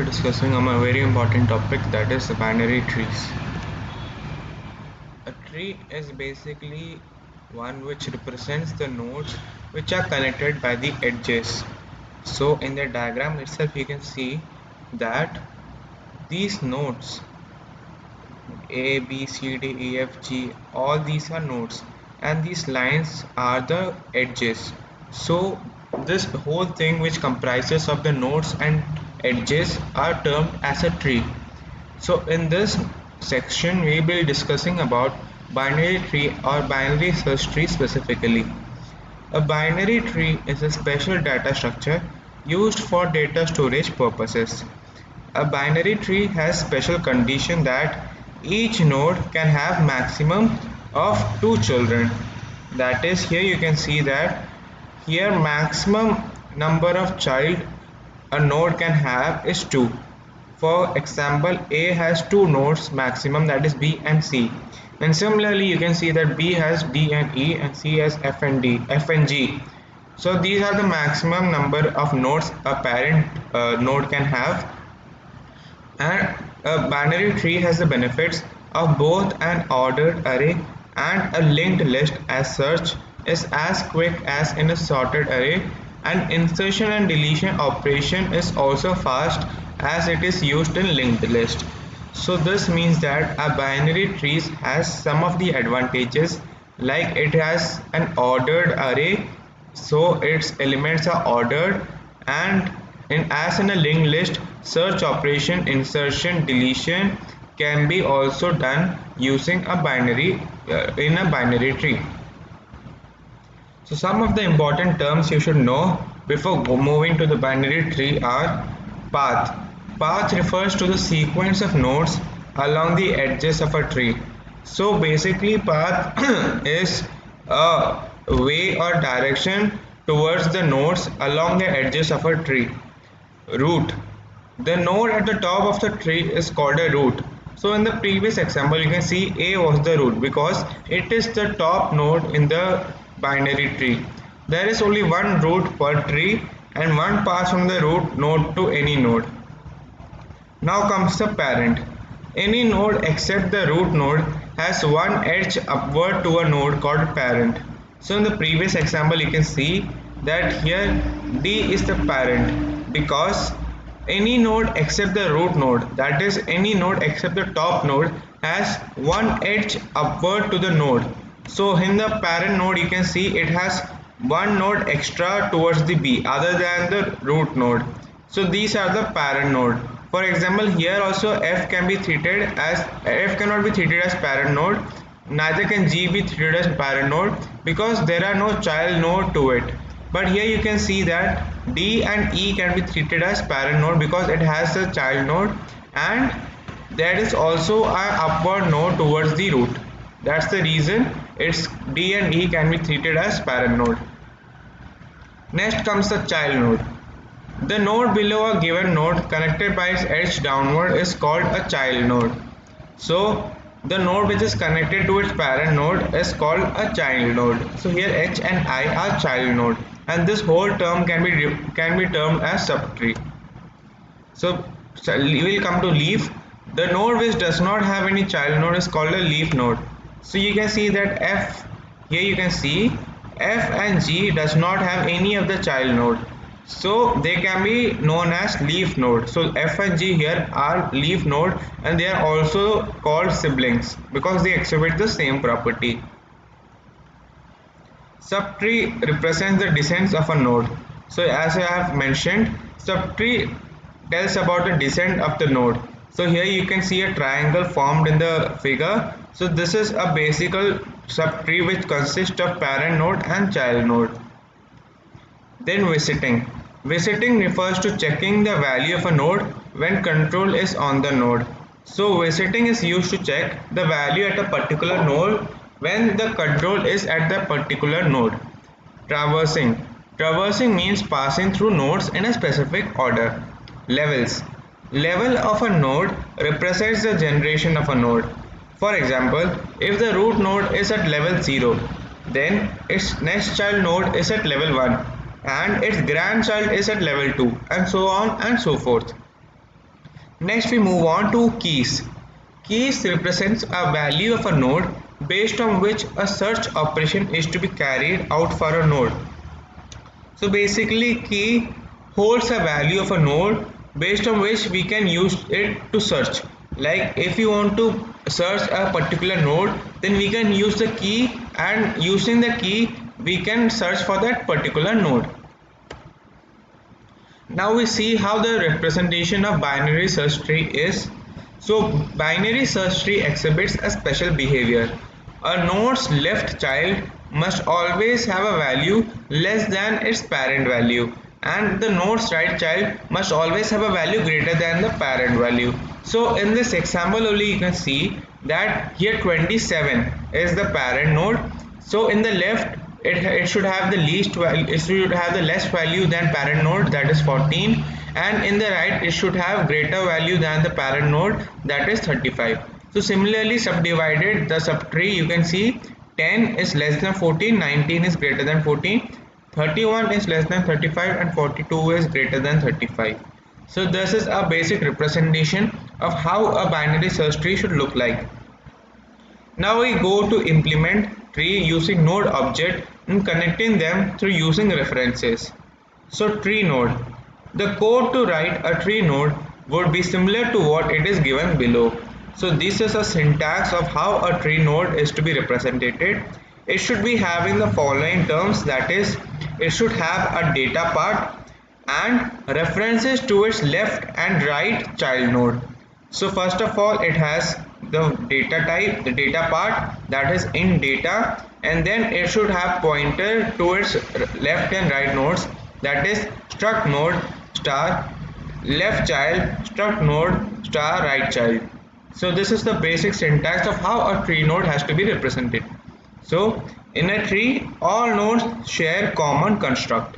be discussing on a very important topic, that is binary trees. A tree is basically one which represents the nodes which are connected by the edges. So in the diagram itself you can see that these nodes A, B, C, D, E, F, G, all these are nodes and these lines are the edges. So this whole thing which comprises of the nodes and edges are termed as a tree. So in this section we will be discussing about binary tree or binary search tree specifically. A binary tree is a special data structure used for data storage purposes. A binary tree has special condition that each node can have maximum of 2 children. That is, here you can see that here maximum number of child a node can have is 2. For example, A has 2 nodes maximum, that is B and C. And similarly you can see that B has D and E and C has F and G. So these are the maximum number of nodes a parent node can have. And a binary tree has the benefits of both an ordered array and a linked list. As such, is as quick as in a sorted array, and insertion and deletion operation is also fast as it is used in linked list. So this means that a binary tree has some of the advantages, like it has an ordered array, so its elements are ordered, and as in a linked list, search operation, insertion, deletion can be also done using a binary in a binary tree. So some of the important terms you should know before moving to the binary tree are path. Path refers to the sequence of nodes along the edges of a tree. So basically path is a way or direction towards the nodes along the edges of a tree. Root. The node at the top of the tree is called a root. So in the previous example you can see A was the root because it is the top node in the binary tree. There is only one root per tree and one path from the root node to any node. Now comes the parent. Any node except the root node has one edge upward to a node called parent. So in the previous example you can see that here D is the parent because any node except the root node, that is any node except the top node, has one edge upward to the node. So in the parent node you can see it has one node extra towards the B other than the root node. So these are the parent node. For example, here also F cannot be treated as parent node, neither can G be treated as parent node because there are no child node to it. But here you can see that D and E can be treated as parent node because it has a child node, and there is also an upward node towards the root. That's the reason it's D and E can be treated as parent node. Next comes the child node. The node below a given node connected by its edge downward is called a child node. So the node which is connected to its parent node is called a child node. So here H and I are child node, and this whole term can be termed as subtree. So we will come to leaf. The node which does not have any child node is called a leaf node. So you can see that F, here you can see F and G does not have any of the child node, so they can be known as leaf node. So F and G here are leaf node, and they are also called siblings because they exhibit the same property. Subtree represents the descent of a node. So as I have mentioned, subtree tells about the descent of the node. So here you can see a triangle formed in the figure. So this is a basic subtree which consists of parent node and child node. Then visiting. Visiting refers to checking the value of a node when control is on the node. So visiting is used to check the value at a particular node when the control is at the particular node. Traversing. Traversing means passing through nodes in a specific order. Levels. Level of a node represents the generation of a node. For example, if the root node is at level 0, then its next child node is at level 1 and its grandchild is at level 2, and so on and so forth. Next we move on to keys. Keys represents a value of a node based on which a search operation is to be carried out for a node. So basically key holds a value of a node based on which we can use it to search. Like if you want to search a particular node, then we can use the key, and using the key we can search for that particular node. Now we see how the representation of binary search tree is. So binary search tree exhibits a special behavior. A node's left child must always have a value less than its parent value, and the node's right child must always have a value greater than the parent value. So in this example only you can see that here 27 is the parent node. So in the left it should have the least value, it should have the less value than parent node, that is 14, and in the right it should have greater value than the parent node, that is 35. So similarly subdivided the subtree, you can see 10 is less than 14, 19 is greater than 14, 31 is less than 35, and 42 is greater than 35. So this is a basic representation of how a binary search tree should look like. Now we go to implement tree using node object and connecting them through using references. So tree node. The code to write a tree node would be similar to what it is given below. So this is a syntax of how a tree node is to be represented. It should be having the following terms, that is, it should have a data part and references to its left and right child node. So first of all it has the data type, the data part, that is in data, and then it should have pointer to its left and right nodes, that is struct node star left child, struct node star right child. So this is the basic syntax of how a tree node has to be represented. So in a tree all nodes share common construct.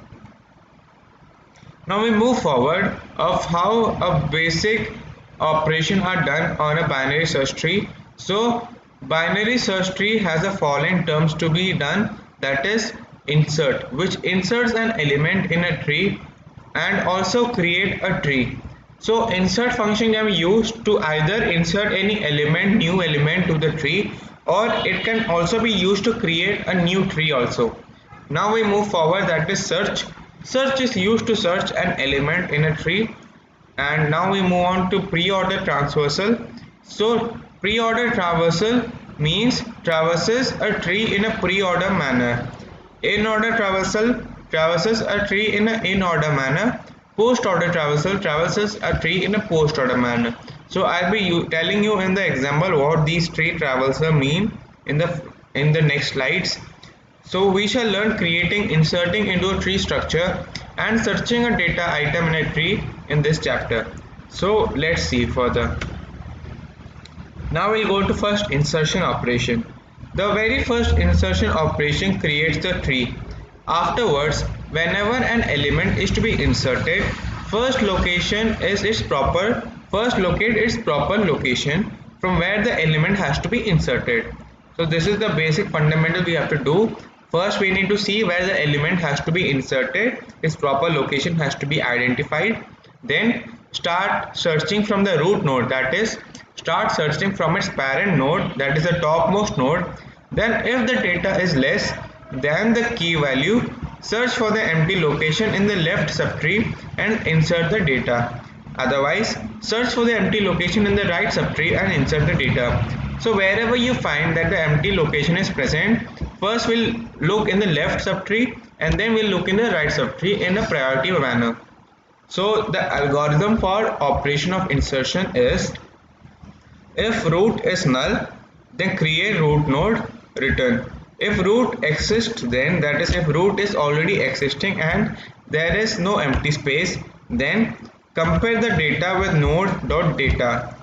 Now we move forward of how a basic operation are done on a binary search tree. So binary search tree has the following terms to be done, that is insert, which inserts an element in a tree and also create a tree. So insert function can be used to either insert any element, new element to the tree, or it can also be used to create a new tree also. Now we move forward, that is search. Search is used to search an element in a tree. And now we move on to pre-order traversal. So pre-order traversal means traverses a tree in a pre-order manner. In-order traversal traverses a tree in an in-order manner. Post-order traversal traverses a tree in a post-order manner. So I'll be telling you in the example what these tree traversal mean in the next slides. So we shall learn creating, inserting into a tree structure and searching a data item in a tree in this chapter. So let's see further. Now we'll go to first insertion operation. The very first insertion operation creates the tree. Afterwards, whenever an element is to be inserted, first locate its proper location from where the element has to be inserted. So this is the basic fundamental we have to do. First we need to see where the element has to be inserted, its proper location has to be identified. Then start searching from the root node, that is start searching from its parent node, that is the topmost node. Then if the data is less than the key value, search for the empty location in the left subtree and insert the data. Otherwise, search for the empty location in the right subtree and insert the data. So wherever you find that the empty location is present, first we'll look in the left subtree and then we'll look in the right subtree in a priority manner. So the algorithm for operation of insertion is, if root is null, then create root node, return. If root exists, then that is if root is already existing and there is no empty space, then compare the data with node.data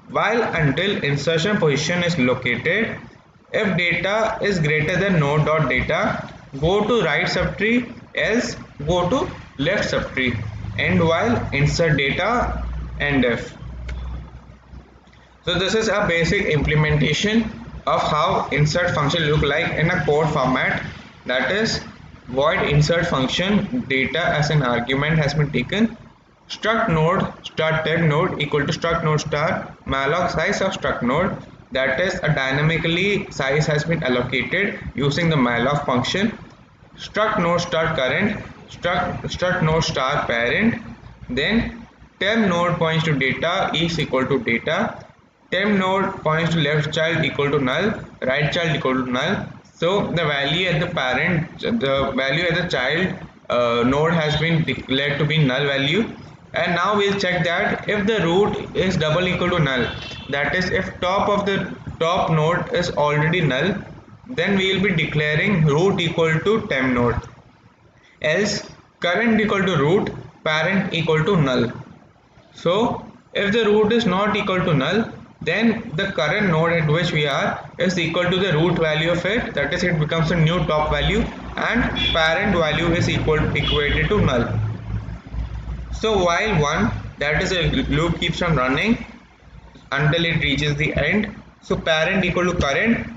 while until insertion position is located. If data is greater than node.data, go to right subtree, else go to left subtree. And while insert data, end if. So this is a basic implementation of how insert function look like in a code format, that is void insert function, data as an argument has been taken. struct node star temp node equal to struct node star malloc size of struct node, that is a dynamically size has been allocated using the malloc function. Struct node star current, struct node star parent, then temp node points to data is equal to data, temp node points to left child equal to null, right child equal to null. So the value at the parent, the value at the child node has been declared to be null value. And now we'll check that if the root is double equal to null, that is if top of the top node is already null, then we will be declaring root equal to temp node, else current equal to root, parent equal to null. So if the root is not equal to null, then the current node at which we are is equal to the root value of it, that is it becomes a new top value, and parent value is equated to null. So while one, that is a loop keeps on running until it reaches the end. So parent equal to current.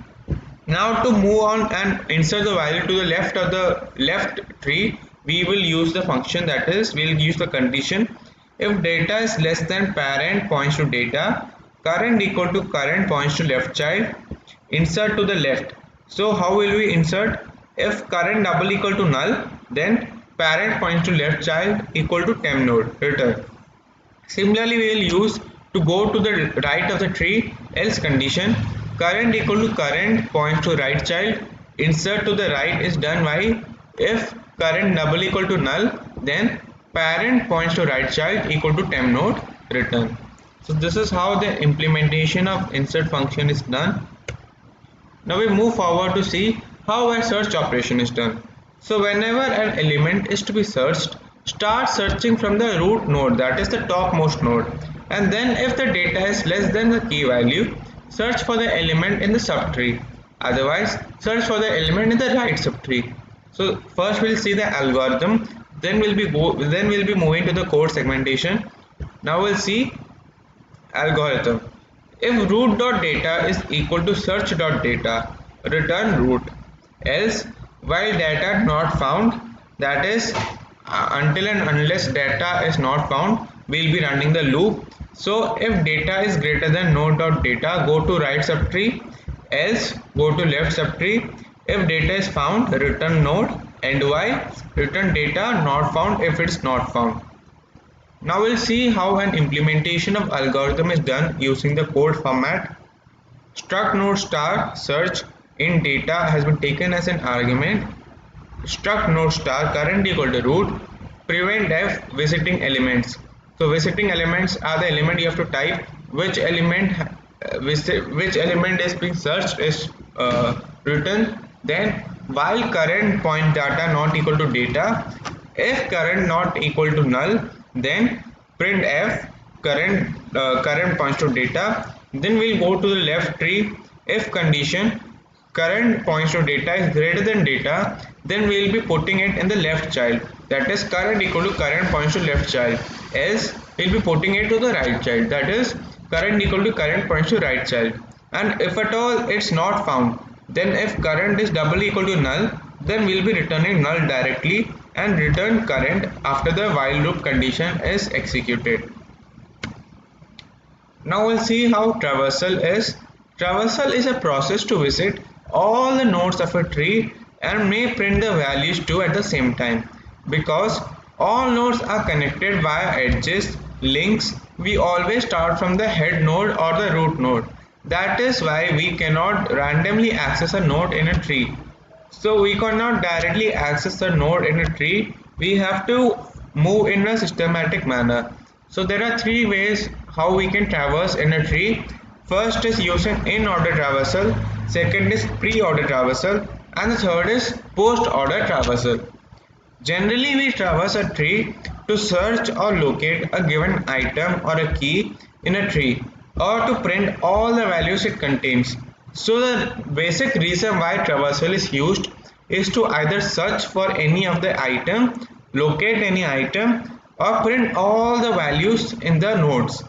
Now to move on and insert the value to the left of the left tree, we will use the function, that is we will use the condition. If data is less than parent points to data, current equal to current points to left child, insert to the left. So how will we insert? If current double equal to null, then parent points to left child equal to temp node, return. Similarly, we will use to go to the right of the tree else condition. Current equal to current points to right child. Insert to the right is done by if current double equal to null, then parent points to right child equal to temp node, return. So this is how the implementation of insert function is done. Now we move forward to see how a search operation is done. So whenever an element is to be searched, start searching from the root node, that is the topmost node, and then if the data is less than the key value, search for the element in the subtree, otherwise search for the element in the right subtree. So first we'll see the algorithm, then we'll be moving to the code segmentation. Now we'll see algorithm. If root.data is equal to search.data, return root. Else, while data not found, that is until and unless data is not found, we'll be running the loop. So if data is greater than node.data, go to right subtree, else go to left subtree. If data is found, return node, and why return data not found if it's not found. Now we'll see how an implementation of algorithm is done using the code format. Struct node star search in data has been taken as an argument. Struct node star current equal to root, prevent f visiting elements. So visiting elements are the element you have to type which element is being searched is written. Then while current point data not equal to data, if current not equal to null, then print f current points to data. Then we'll go to the left tree. If condition current points to data is greater than data, then we will be putting it in the left child, that is current equal to current points to left child, else we will be putting it to the right child, that is current equal to current points to right child. And if at all it's not found, then if current is double equal to null, then we will be returning null directly and return current after the while loop condition is executed. Now we'll see how traversal is. Traversal is a process to visit all the nodes of a tree and may print the values too at the same time. Because all nodes are connected via edges, links, we always start from the head node or the root node. That is why we cannot randomly access a node in a tree. So we cannot directly access a node in a tree. We have to move in a systematic manner. So there are three ways how we can traverse in a tree. First is using in-order traversal, second is pre-order traversal, and the third is post-order traversal. Generally, we traverse a tree to search or locate a given item or a key in a tree, or to print all the values it contains. So the basic reason why traversal is used is to either search for any of the item, locate any item, or print all the values in the nodes.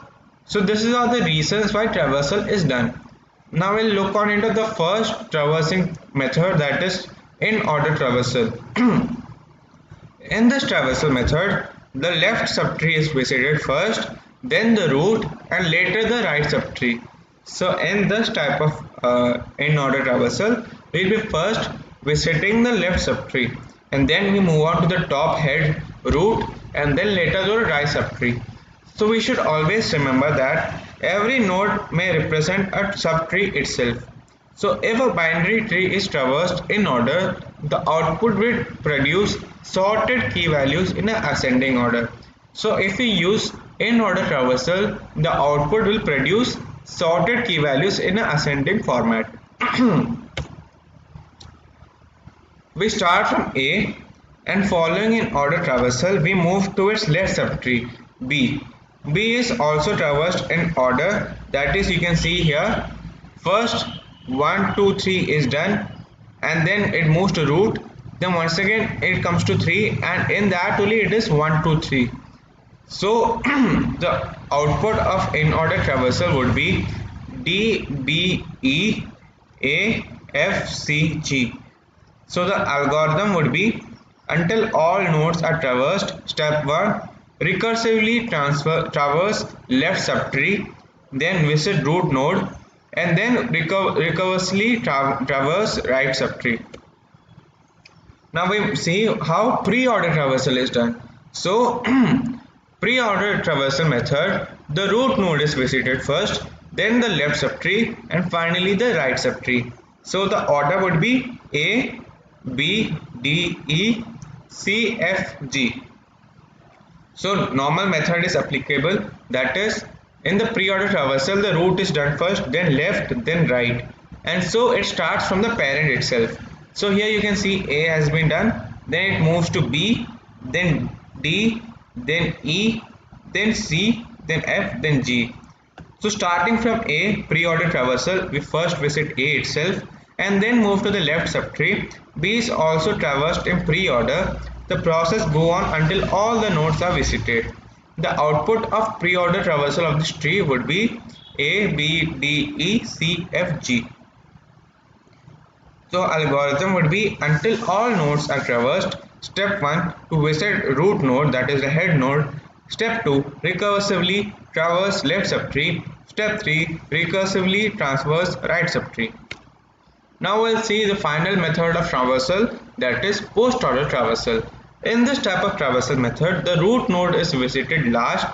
So this is all the reasons why traversal is done. Now we'll look on into the first traversing method, that is in order traversal. In this traversal method, The left subtree is visited first, then the root, and later the right subtree. So in this type of in-order traversal, we'll be first visiting the left subtree, and then we move on to the top head, root, and then later the right subtree. So we should always remember that every node may represent a subtree itself. So if a binary tree is traversed in order, the output will produce sorted key values in an ascending order. So if we use in order traversal, the output will produce sorted key values in an ascending format. We start from A, and following in order traversal we move to its left subtree B. B is also traversed in order, that is, you can see here first 1 2 3 is done, and then it moves to root, then once again it comes to 3, and in that only it is 1 2 3. So the output of in order traversal would be D B E A F C G. So the algorithm would be, until all nodes are traversed, step 1, recursively traverse left subtree, then visit root node, and then recursively traverse right subtree. Now we see how pre-order traversal is done. So pre-order traversal method, the root node is visited first, then the left subtree, and finally the right subtree. So the order would be A, B, D, E, C, F, G. So normal method is applicable, that is, in the pre-order traversal the root is done first, then left, then right, and so it starts from the parent itself. So here you can see A has been done, then it moves to B, then D, then E, then C, then F, then G. So starting from A pre-order traversal, we first visit A itself and then move to the left subtree. B is also traversed in pre-order. The process go on until all the nodes are visited. The output of pre-order traversal of this tree would be A, B, D, E, C, F, G. So algorithm would be, until all nodes are traversed. Step 1, to visit root node, that is the head node. Step 2, recursively traverse left subtree. Step 3, recursively traverse right subtree. Now we'll see the final method of traversal, that is post-order traversal. In this type of traversal method, the root node is visited last,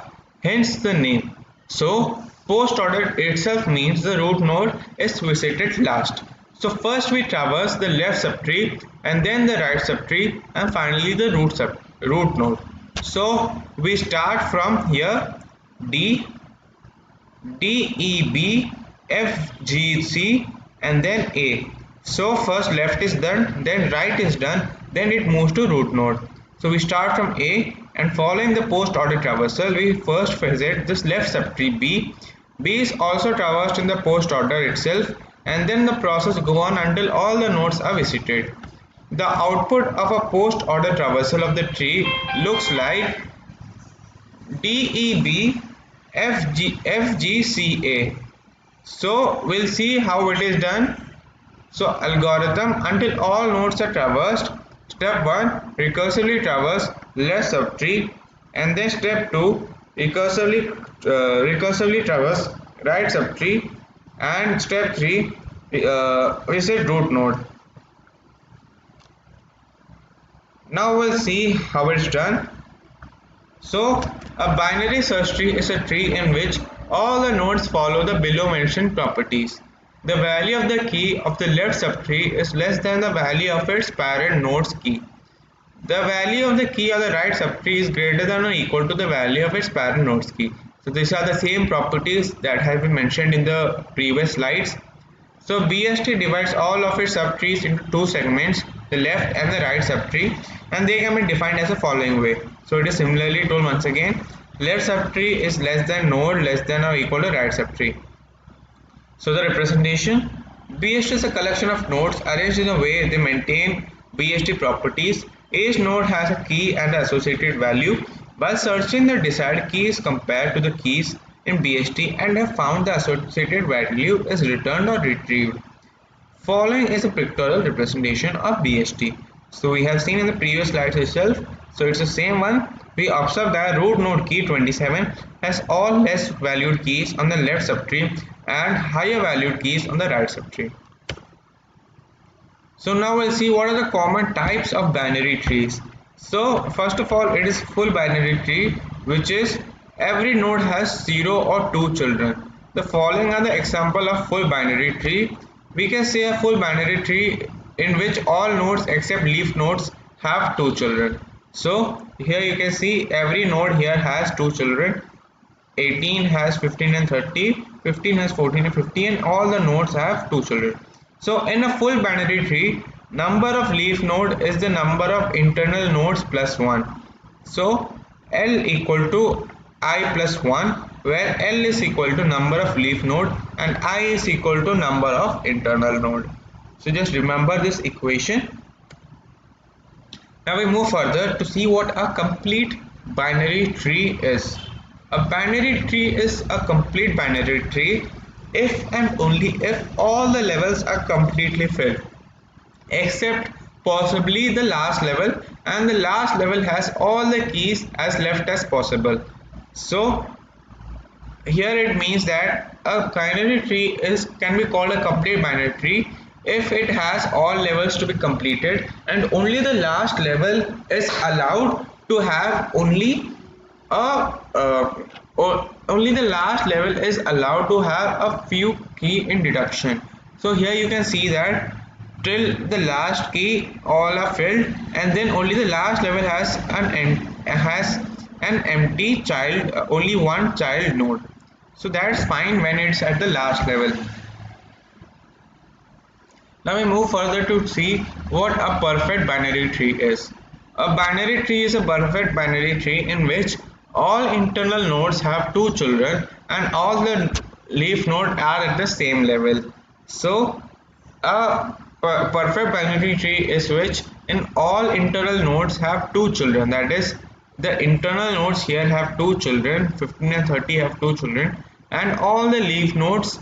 hence the name. So post-order itself means the root node is visited last. So first we traverse the left subtree, and then the right subtree, and finally the root node. So we start from here D, D, E, B, F, G, C, and then A. So first left is done, then right is done, then it moves to root node. So we start from A, and following the post order traversal, we first visit this left subtree B. B is also traversed in the post order itself, and then the process go on until all the nodes are visited. The output of a post order traversal of the tree looks like DEB FGCA. So we'll see how it is done. So algorithm, until all nodes are traversed. Step 1, recursively traverse left subtree, and then step 2, recursively traverse right subtree, and step 3, visit root node. Now we'll see how it's done. So a binary search tree is a tree in which all the nodes follow the below mentioned properties. The value of the key of the left subtree is less than the value of its parent node's key. The value of the key of the right subtree is greater than or equal to the value of its parent node's key. So these are the same properties that have been mentioned in the previous slides. So BST divides all of its subtrees into two segments, the left and the right subtree, and they can be defined as the following way. So it is similarly told once again, left subtree is less than node less than or equal to right subtree. So the representation, BST is a collection of nodes arranged in a way they maintain BST properties. Each node has a key and an associated value. While searching, the desired key is compared to the keys in BST and have found the associated value is returned or retrieved. Following is a pictorial representation of BST. So we have seen in the previous slides itself. So it's the same one. we observe that root node key 27 has all less valued keys on the left subtree and higher valued keys on the right subtree. So now we'll see what are the common types of binary trees. So first of all, it is full binary tree, which is every node has 0 or 2 children. The following are the example of full binary tree. We can say a full binary tree in which all nodes except leaf nodes have 2 children. So here you can see every node here has 2 children. 18 has 15 and 30, 15 has 14 and 50, and all the nodes have 2 children. So in a full binary tree, number of leaf node is the number of internal nodes plus 1. So L equal to I plus 1, where L is equal to number of leaf node and I is equal to number of internal node. So just remember this equation. Now we move further to see what a complete binary tree is. A binary tree is a complete binary tree if and only if all the levels are completely filled, except possibly the last level, and the last level has all the keys as left as possible. So here it means that a binary tree can be called a complete binary tree if it has all levels to be completed and only the last level is allowed to have only a or only the last level is allowed to have a few key in deduction. So here you can see that till the last key all are filled, and then only the last level has an empty child, only one child node. So that's fine when it's at the last level. Now we move further to see what a perfect binary tree is. A binary tree is a perfect binary tree in which all internal nodes have 2 children and all the leaf nodes are at the same level. So a perfect binary tree is which in all internal nodes have 2 children, that is the internal nodes here have 2 children, 15 and 30 have 2 children, and all the leaf nodes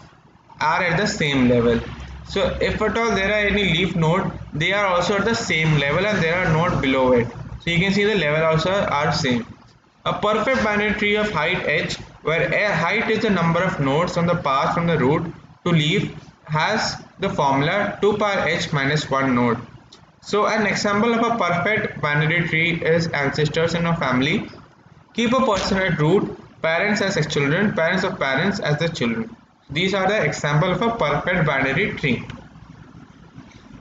are at the same level. So if at all there are any leaf node, they are also at the same level and there are node below it. So you can see the level also are same. A perfect binary tree of height h, where height is the number of nodes on the path from the root to leaf, has the formula 2 pi h minus 1 node. So an example of a perfect binary tree is ancestors in a family. Keep a person at root, parents as children, parents of parents as the children. These are the example of a perfect binary tree.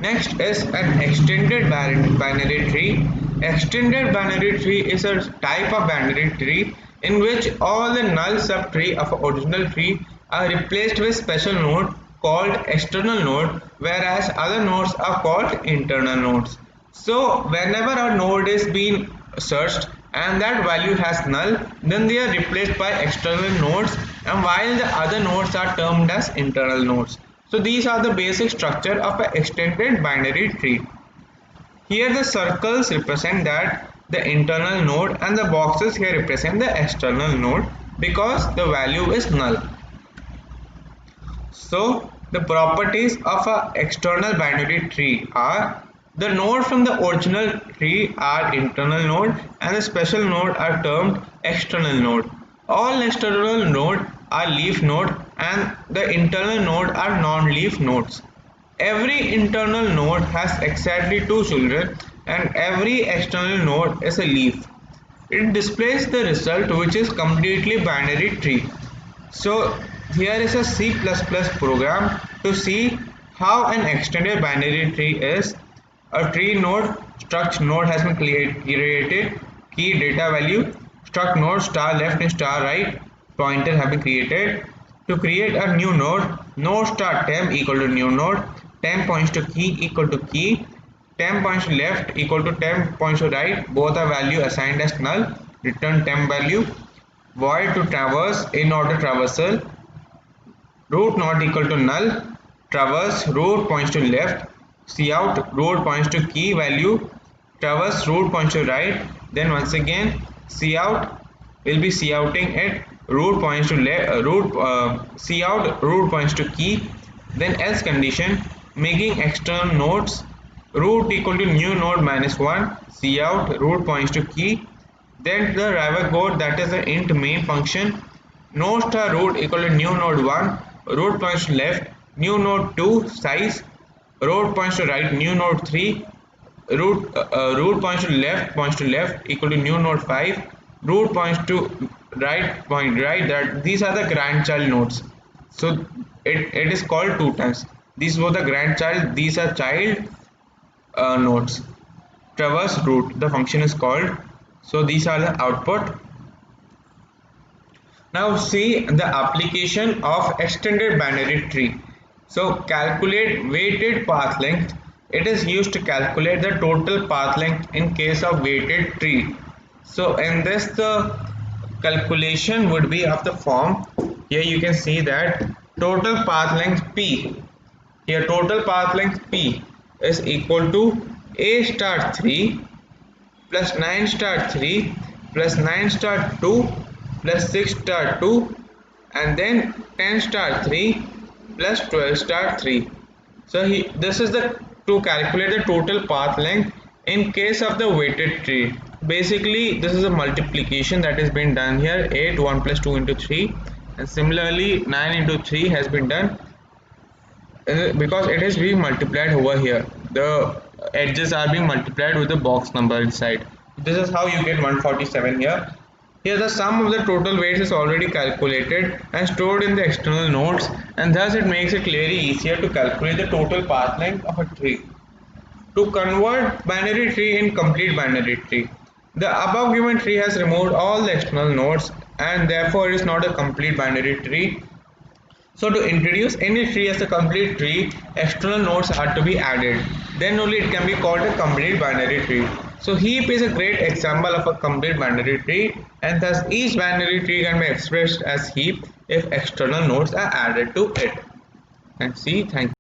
Next is an extended binary tree. Extended binary tree is a type of binary tree in which all the null subtree of an original tree are replaced with special node called external node, whereas other nodes are called internal nodes. So whenever a node is being searched and that value has null, then they are replaced by external nodes, and while the other nodes are termed as internal nodes. So these are the basic structure of an extended binary tree. Here the circles represent that the internal node and the boxes here represent the external node because the value is null. So the properties of an external binary tree are: the node from the original tree are internal node and the special node are termed external node. All external node are leaf node and the internal node are non-leaf nodes. Every internal node has exactly 2 children and every external node is a leaf. It displays the result, which is completely binary tree. So here is a C++ program to see how an extended binary tree is. A tree node struct node has been created, key data value, struct node star left and star right pointer have been created. To create a new node, node star temp equal to new node, temp points to key equal to key, temp points to left equal to temp points to right, both are value assigned as null, return temp value, void to traverse in order traversal, root not equal to null, traverse root points to left, cout root points to key value, traverse root points to right, then once again cout will be couting it, root points to left, cout root points to key, then else condition making external nodes root equal to new node minus 1, cout root points to key, Then the rival code, that is the int main function. Node star root equal to new node 1, root points to left, new node 2 size, root points to right, new node 3, root points to left equal to new node 5, root points to point right, that these are the grandchild nodes. So it is called two times. These were the grandchild, these are child nodes. Traverse root, the function is called. So these are the output. Now see the application of extended binary tree. So calculate weighted path length. It is used to calculate the total path length in case of weighted tree. So in this, the calculation would be of the form. Here you can see that total path length P. Here total path length P is equal to A star 3 plus 9 star 3 plus 9 star 2 plus 6 star 2 and then 10 star 3 plus 12 star 3. So this is the to calculate the total path length in case of the weighted tree. Basically this is a multiplication that is being done here. 8 1 plus 2 into 3, and similarly 9 into 3 has been done because it is being multiplied over here. The edges are being multiplied with the box number inside. This is how you get 147 here. Here the sum of the total weights is already calculated and stored in the external nodes, and thus it makes it very easier to calculate the total path length of a tree. To convert binary tree in complete binary tree, the above given tree has removed all the external nodes and therefore it is not a complete binary tree. So to introduce any tree as a complete tree, external nodes are to be added. Then only it can be called a complete binary tree. So heap is a great example of a complete binary tree, and thus each binary tree can be expressed as heap if external nodes are added to it. And see, thank you.